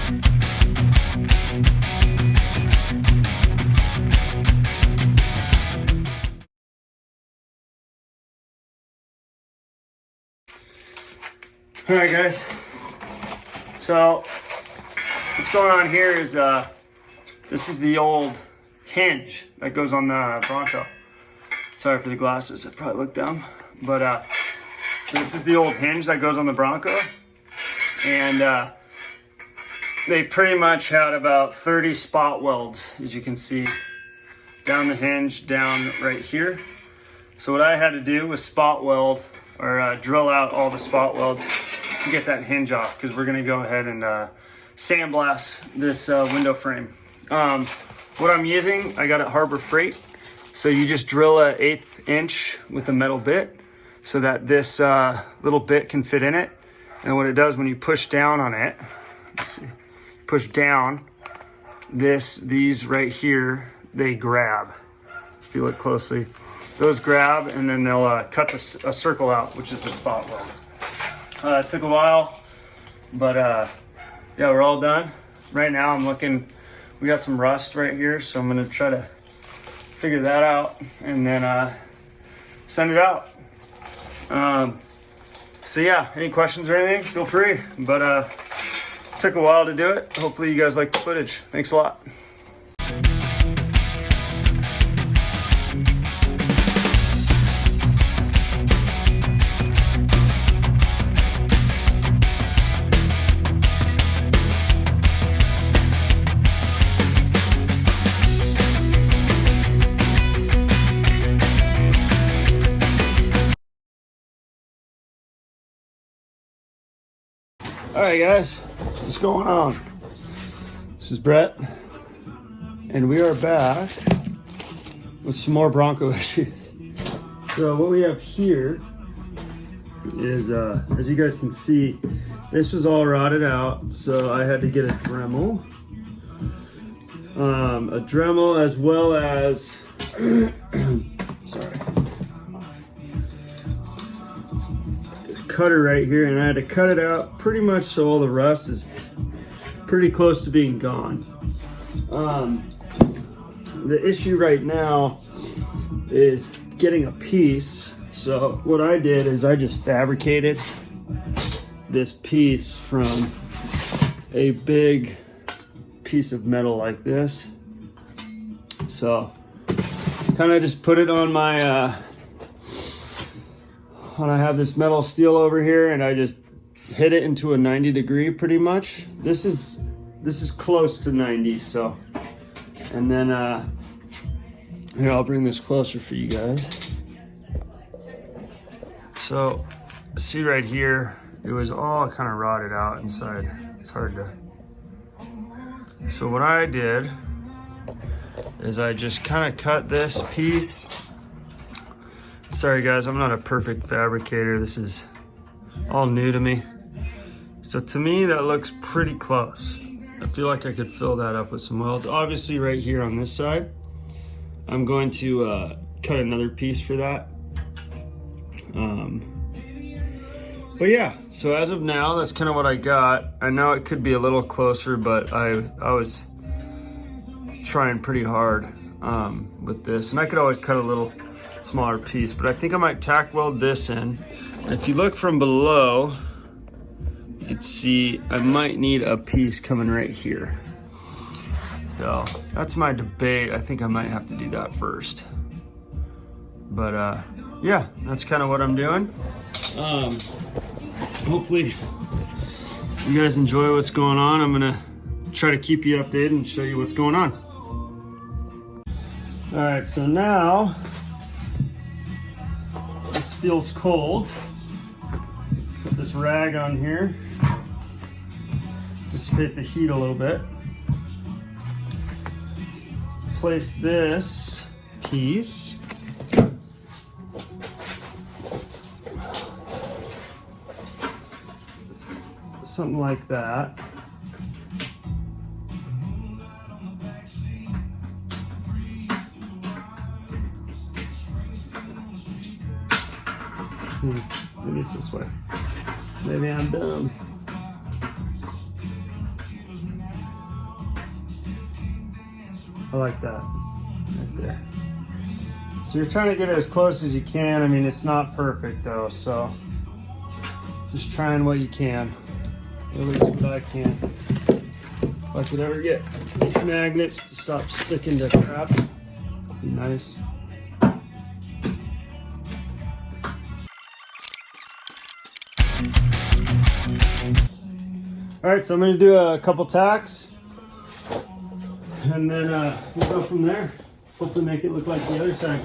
All right, guys. So what's going on here is this is the old hinge that goes on the Bronco. Sorry for the glasses, I probably look dumb. But this is the old hinge that goes on the Bronco. And they pretty much had about 30 spot welds, as you can see, down the hinge, down right here. So what I had to do was spot weld, or drill out all the spot welds to get that hinge off, because we're gonna go ahead and sandblast this window frame. What I'm using, I got it Harbor Freight. So you just drill an 1/8 inch with a metal bit so that this little bit can fit in it. And what it does when you push down on it, let's see, push down, these right here, they grab. If you look closely, those grab, and then they'll cut a circle out, which is the spot weld. It took a while, but yeah, we're all done. Right now I'm looking, we got some rust right here, so I'm gonna try to figure that out and then send it out. So yeah, any questions or anything, feel free, but it took a while to do it. Hopefully you guys like the footage. Thanks a lot. All right, guys, what's going on? This is Brett, and we are back with some more Bronco issues. So what we have here is, as you guys can see, this was all rotted out, so I had to get a Dremel. A Dremel, as well as, sorry, cutter right here, and I had to cut it out pretty much so all the rust is pretty close to being gone. The issue right now is getting a piece. So what I did is I just fabricated this piece from a big piece of metal like this. So kind of just put it on my when I have this metal steel over here, and I just hit it into a 90 degree pretty much. This is close to 90, so. And then here, I'll bring this closer for you guys. So see right here, it was all kind of rotted out inside. It's hard to. So what I did is I just kind of cut this piece. Sorry guys, I'm not a perfect fabricator. This is all new to me. So to me, that looks pretty close. I feel like I could fill that up with some welds. Obviously right here on this side, I'm going to cut another piece for that. But yeah, so as of now, that's kind of what I got. I know it could be a little closer, but I was trying pretty hard with this. And I could always cut a little smaller piece, but I think I might tack weld this in. And if you look from below, you can see I might need a piece coming right here. So that's my debate. I think I might have to do that first. But yeah, that's kind of what I'm doing. Hopefully you guys enjoy what's going on. I'm gonna try to keep you updated and show you what's going on. All right, so now this feels cold. Put this rag on here, dissipate the heat a little bit. Place this piece something like that. Maybe it's this way. Maybe I'm dumb. I like that right there. So you're trying to get it as close as you can. I mean, it's not perfect though, so just trying what you can. At least what I can. If I could ever get magnets to stop sticking to crap, it'd be nice. All right, so I'm gonna do a couple tacks, and then we'll go from there. Hopefully make it look like the other side.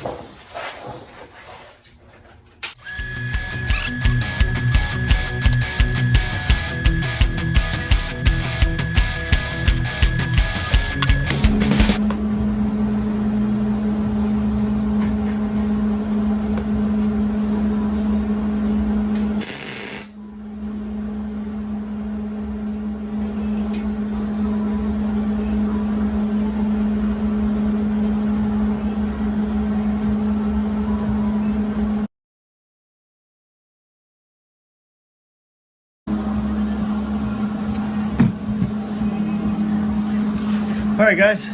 All right, guys,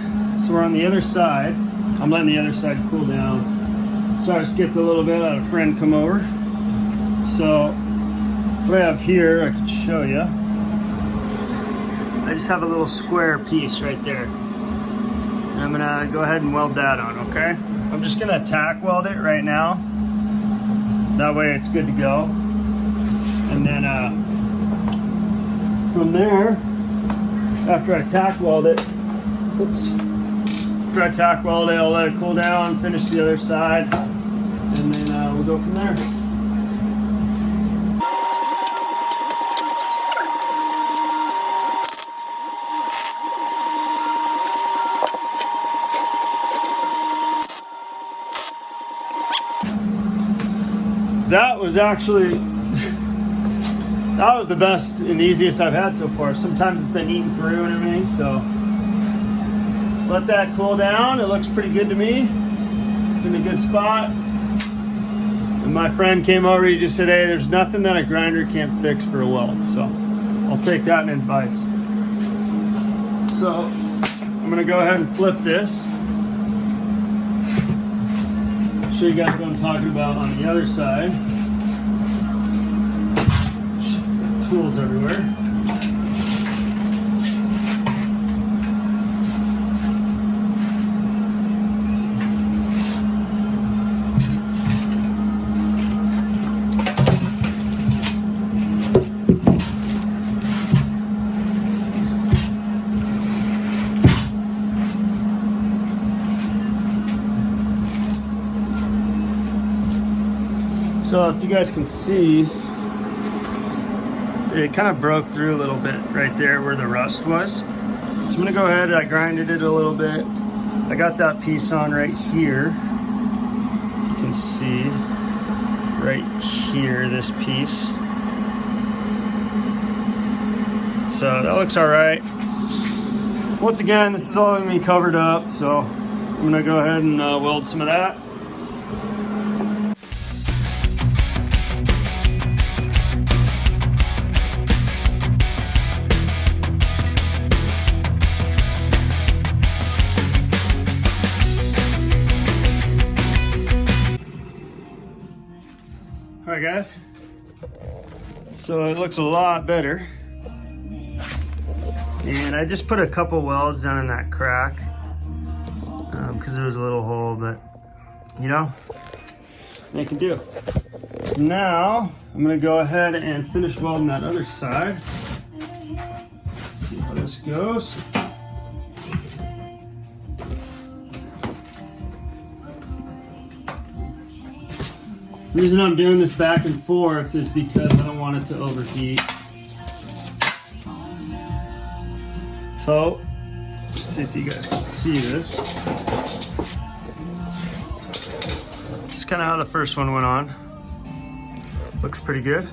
so we're on the other side. I'm letting the other side cool down. Sorry, I skipped a little bit. I had a friend come over. So what I have here, I can show you. I just have a little square piece right there. And I'm gonna go ahead and weld that on, okay? I'm just gonna tack weld it right now. That way it's good to go. And then from there, after I tack weld it, after I tack weld it, I'll let it cool down, finish the other side, and then we'll go from there. That was actually, that was the best and easiest I've had so far. Sometimes it's been eaten through and everything, so let that cool down. It looks pretty good to me. It's in a good spot. And my friend came over, he just said, hey, there's nothing that a grinder can't fix for a weld. So I'll take that in advice. So I'm gonna go ahead and flip this. Show you guys what I'm talking about on the other side. Tools everywhere. So if you guys can see, it kind of broke through a little bit right there where the rust was. So I'm gonna go ahead, I grinded it a little bit. I got that piece on right here. You can see right here, this piece. So that looks all right. Once again, this is all gonna be covered up, so I'm gonna go ahead and weld some of that. All right, guys, so it looks a lot better. And I just put a couple welds down in that crack because there was a little hole, but you know, make it do. Now I'm gonna go ahead and finish welding that other side. Let's see how this goes. The reason I'm doing this back and forth is because I don't want it to overheat. So, let's see if you guys can see this. Just kind of how the first one went on. Looks pretty good.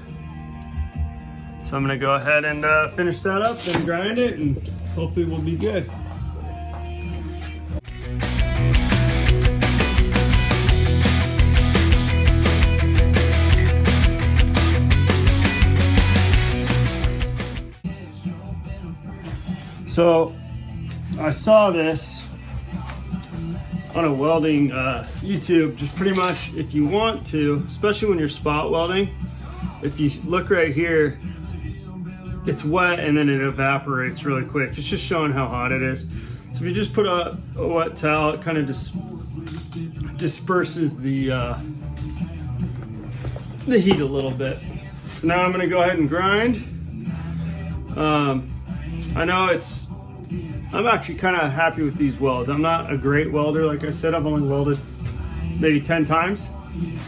So I'm gonna go ahead and finish that up and grind it, and hopefully we'll be good. So I saw this on a welding YouTube, just pretty much if you want to, especially when you're spot welding, if you look right here, it's wet and then it evaporates really quick. It's just showing how hot it is. So if you just put a wet towel, it kind of disperses the heat a little bit. So now I'm gonna go ahead and grind. I know I'm actually kind of happy with these welds. I'm not a great welder, like I said. I've only welded maybe 10 times,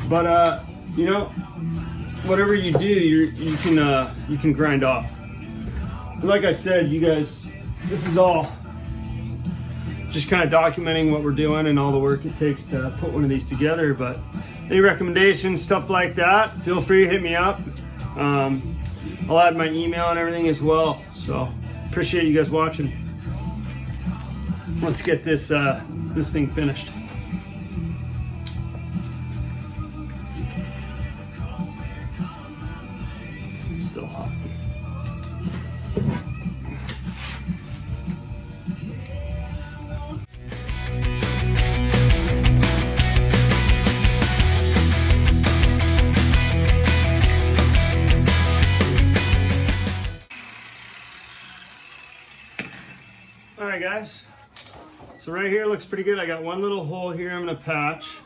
but you know, whatever you do, you can grind off. Like I said, you guys, this is all just kind of documenting what we're doing and all the work it takes to put one of these together. But any recommendations, stuff like that, feel free to hit me up. I'll add my email and everything as well. So appreciate you guys watching. Let's get this thing finished. It's still hot. All right, guys. So right here looks pretty good. I got one little hole here I'm gonna patch.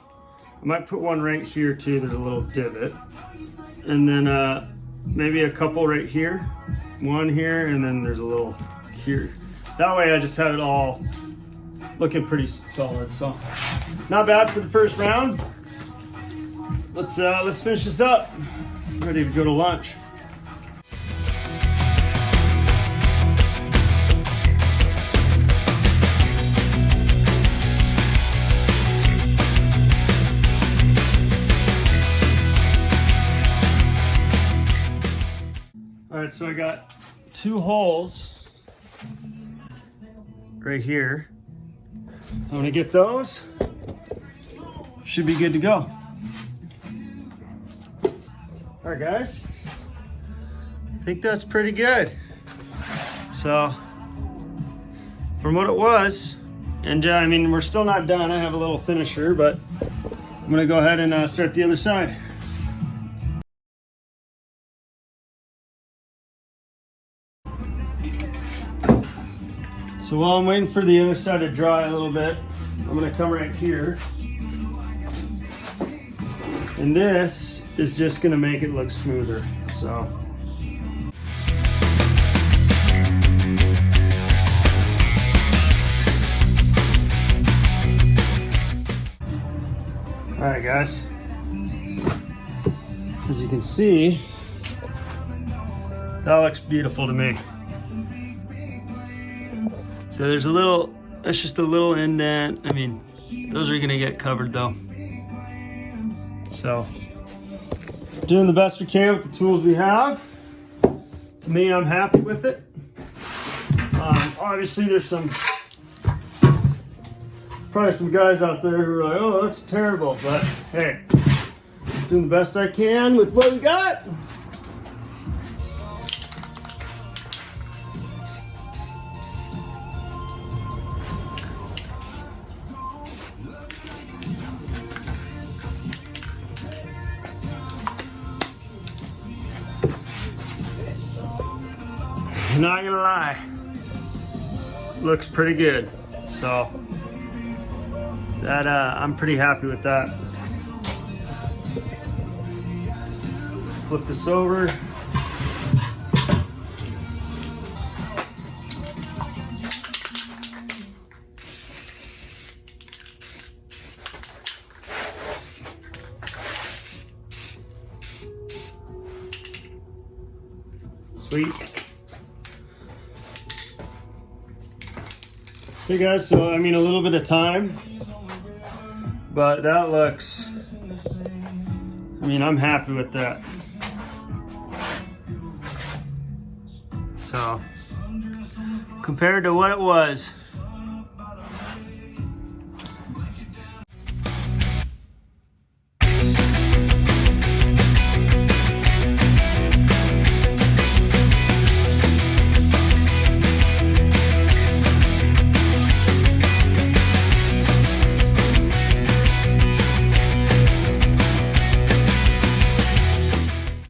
I might put one right here too. There's a little divot. And then maybe a couple right here. One here, and then there's a little here. That way I just have it all looking pretty solid. So not bad for the first round. Let's finish this up. Ready to go to lunch. All right, so I got 2 holes right here. I'm gonna get those. Should be good to go. All right, guys. I think that's pretty good. So, from what it was, and I mean, we're still not done. I have a little finisher, but I'm gonna go ahead and start the other side. So while I'm waiting for the other side to dry a little bit, I'm gonna come right here. And this is just gonna make it look smoother, so. All right, guys. As you can see, that looks beautiful to me. So there's that's just a little indent. I mean, those are gonna get covered though. So, doing the best we can with the tools we have. To me, I'm happy with it. Obviously there's probably some guys out there who are like, oh, that's terrible, but hey, doing the best I can with what we got. Not gonna lie, looks pretty good. So that I'm pretty happy with that. Flip this over. Sweet. Hey guys, so I mean a little bit of time, but that looks, I mean, I'm happy with that. So compared to what it was,